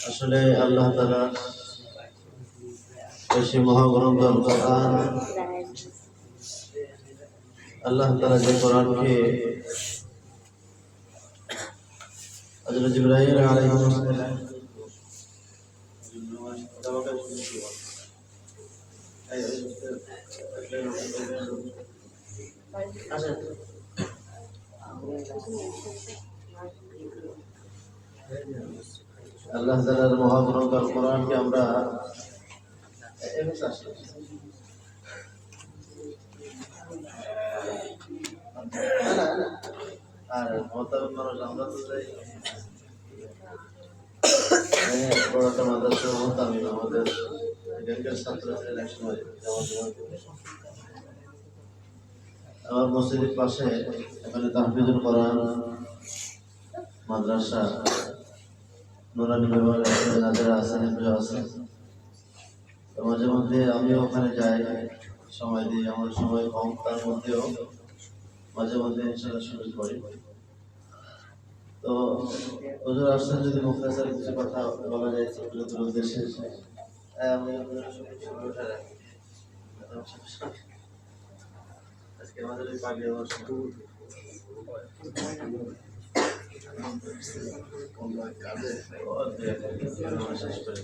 আসলে আল্লাহ তাআলা এই মহাগ্রন্থ আল কোরআন, আল্লাহ তাআলা যে কোরআনকে হযরত জিবরাইল আলাইহিস সালাম আল্লাহ তাআলার মহাগ্রন্থ আল কোরআনকে আমরা আর মোতাবেক মানুষ আমরা তো চাই বড় একটা মাদ্রাসা হতাম আমাদের ব্যাংকের ছাত্র ছিলেন এক সময়। আমার মসজিদের পাশে এখানে তাহফিজুল কোরআন মাদ্রাসা নুরানি বিভাগ নাজারা হাসান আছে। মাঝে মধ্যে আমিও ওখানে যাই, সময় দিই, আমার সময় কম, তার মধ্যেও মাঝে মধ্যে ইনশাআল্লাহ সুযোগ করি। তো হুজুর আসছেন, যদি মুখতাসার কিছু কথা বলা যায় ছাত্রদের উদ্দেশ্যে। আমি আজকে আমাদের এই পাগড়ি শেষ করে